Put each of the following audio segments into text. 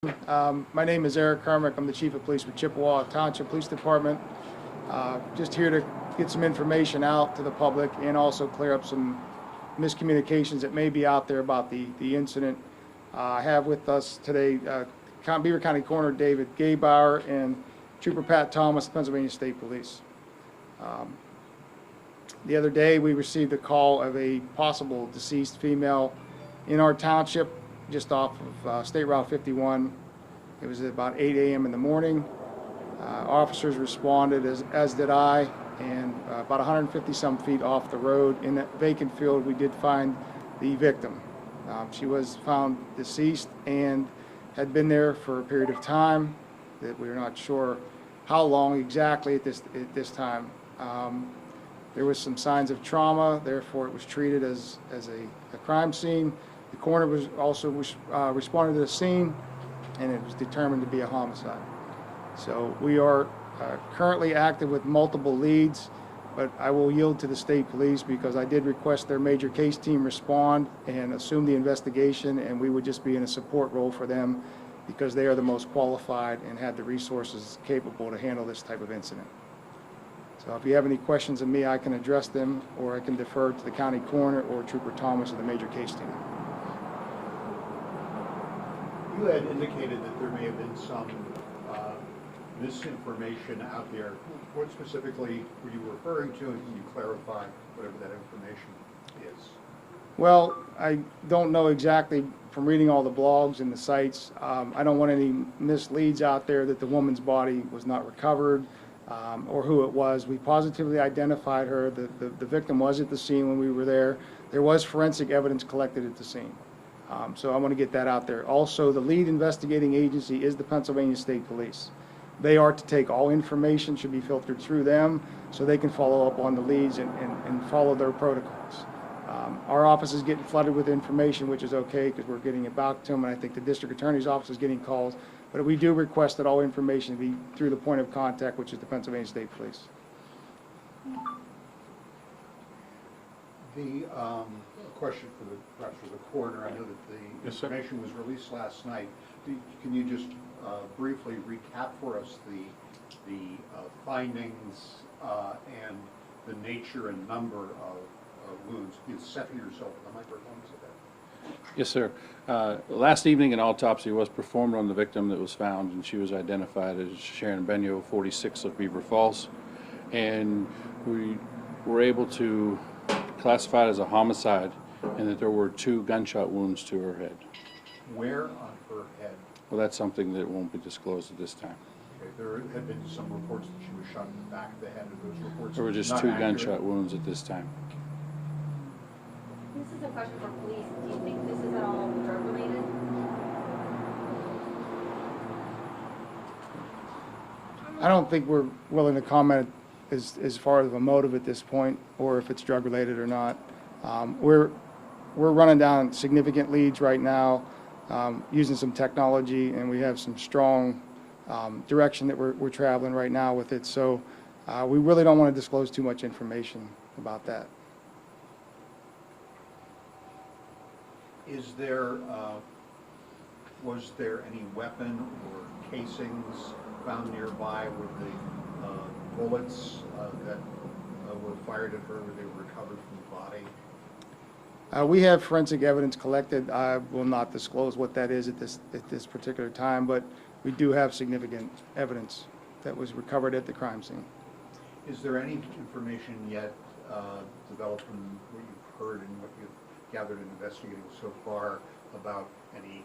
My name is Eric Carmick. I'm the Chief of Police for Chippewa Township Police Department. Just here to get some information out to the public and also clear up some miscommunications that may be out there about the incident. I have with us today Beaver County Coroner David Gaybauer and Trooper Pat Thomas, Pennsylvania State Police. The other day we received a call of a possible deceased female in our township just off of State Route 51. It was about 8 a.m. in the morning. Officers responded, as did I, and about 150 some feet off the road in that vacant field we did find the victim. She was found deceased and had been there for a period of time that we are not sure how long exactly at this time. There was some signs of trauma, therefore it was treated as a crime scene. The coroner was also responded to the scene, and it was determined to be a homicide. So we are currently active with multiple leads, but I will yield to the state police because I did request their major case team respond and assume the investigation, and we would just be in a support role for them because they are the most qualified and had the resources capable to handle this type of incident. So if you have any questions of me, I can address them, or I can defer to the county coroner or Trooper Thomas of the major case team. You had indicated that there may have been some misinformation out there. What specifically were you referring to, and can you clarify whatever that information is? Well, I don't know exactly from reading all the blogs and the sites. I don't want any misleads out there that the woman's body was not recovered or who it was. We positively identified her. The victim was at the scene when we were there. There was forensic evidence collected at the scene. So I want to get that out there. Also, the lead investigating agency is the Pennsylvania State Police. They are to take all information, should be filtered through them, so they can follow up on the leads and follow their protocols. Our office is getting flooded with information, which is okay because we're getting it back to them, and I think the district attorney's office is getting calls. But we do request that all information be through the point of contact, which is the Pennsylvania State Police. The question perhaps for the coroner. I know that the information was released last night. Can you just briefly recap for us the findings and the nature and number of wounds? You center yourself at the microphone. Yes, sir. Last evening, an autopsy was performed on the victim that was found, and she was identified as Sharon Benyo, 46, of Beaver Falls. And we were able to classify it as a homicide, and that there were 2 gunshot wounds to her head. Where on her head? Well, that's something that won't be disclosed at this time. Okay, there had been some reports that she was shot in the back of the head. Of those reports, There were just not 2 accurate? gunshot wounds at this time. This is a question for police. Do you think this is at all drug related? I don't think we're willing to comment as far as a motive at this point, or if it's drug related or not. We're running down significant leads right now, using some technology, and we have some strong direction that we're traveling right now with it. So we really don't want to disclose too much information about that. Is there, was there any weapon or casings found nearby with the bullets that were fired at her, where they were recovered from the body? We have forensic evidence collected. I will not disclose what that is at this particular time, but we do have significant evidence that was recovered at the crime scene. Is there any information yet developed from what you've heard and what you've gathered in investigating so far about any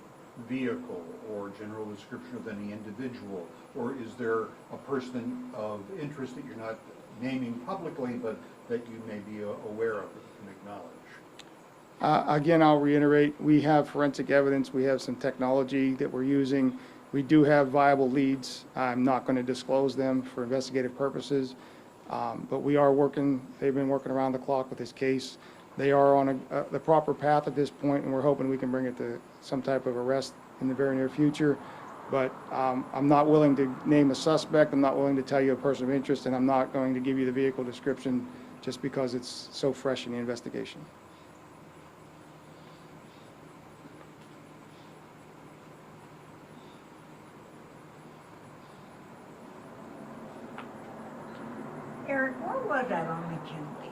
vehicle or general description of any individual? Or is there a person of interest that you're not naming publicly, but that you may be aware of that you can acknowledge? Again, I'll reiterate, we have forensic evidence. We have some technology that we're using. We do have viable leads. I'm not going to disclose them for investigative purposes, but we are working. They've been working around the clock with this case. They are on the proper path at this point, and we're hoping we can bring it to some type of arrest in the very near future. But I'm not willing to name a suspect. I'm not willing to tell you a person of interest, and I'm not going to give you the vehicle description just because it's so fresh in the investigation. Or was that on McKinley?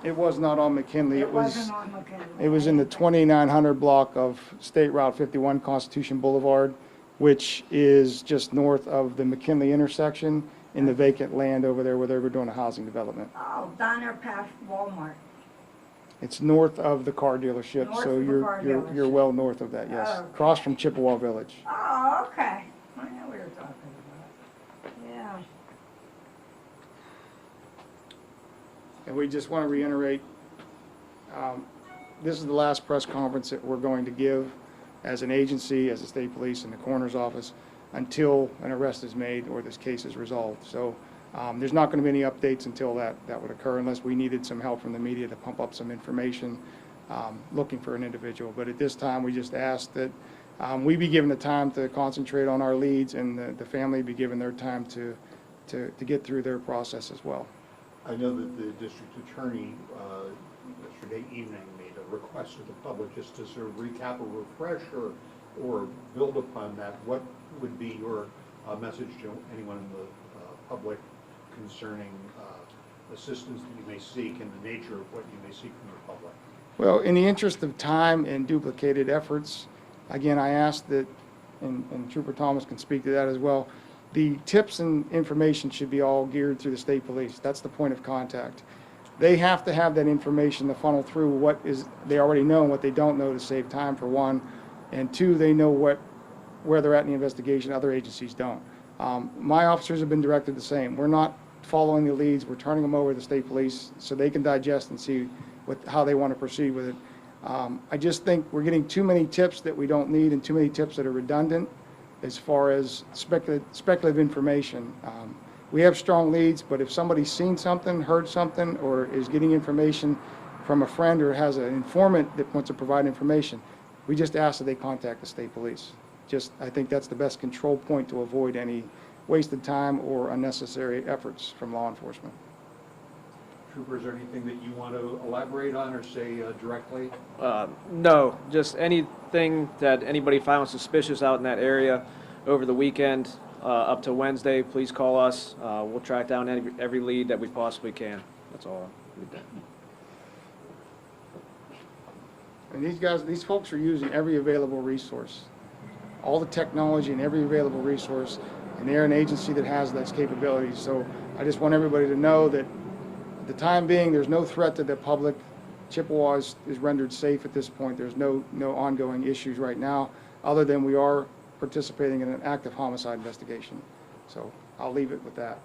It was not on McKinley. It wasn't on McKinley. It was in the 2900 block of State Route 51 Constitution Boulevard, which is just north of the McKinley intersection in the vacant land over there where they were doing a housing development. Oh, down there past Walmart. It's north of the car dealership, North so of the car you're dealership. well north of that, yes. Oh. Across from Chippewa Village. Oh, okay. I know what you're talking about. Yeah. And we just want to reiterate, this is the last press conference that we're going to give as an agency, as the state police and the coroner's office, until an arrest is made or this case is resolved. So there's not going to be any updates until that would occur, unless we needed some help from the media to pump up some information looking for an individual. But at this time, we just ask that we be given the time to concentrate on our leads, and the family be given their time to get through their process as well. I know that the district attorney yesterday evening made a request of the public just to sort of recap or refresh or build upon that. What would be your message to anyone in the public concerning assistance that you may seek and the nature of what you may seek from the public? Well, in the interest of time and duplicated efforts, again, I ask that, and Trooper Thomas can speak to that as well, the tips and information should be all geared through the state police. That's the point of contact. They have to have that information to funnel through what is they already know and what they don't know to save time, for one, and two, they know where they're at in the investigation. Other agencies don't. My officers have been directed the same. We're not following the leads. We're turning them over to the state police so they can digest and see how they want to proceed with it. I just think we're getting too many tips that we don't need and too many tips that are redundant as far as speculative information. We have strong leads, but if somebody's seen something, heard something, or is getting information from a friend or has an informant that wants to provide information, we just ask that they contact the state police. I think that's the best control point to avoid any wasted time or unnecessary efforts from law enforcement. Trooper, is there anything that you want to elaborate on or say directly? No, just anything that anybody found suspicious out in that area over the weekend up to Wednesday, please call us. We'll track down every lead that we possibly can. That's all. And these folks are using every available resource, all the technology and every available resource, and they're an agency that has those capabilities. So I just want everybody to know that at the time being, there's no threat to the public. Chippewa is rendered safe at this point. There's no ongoing issues right now, other than we are participating in an active homicide investigation. So I'll leave it with that.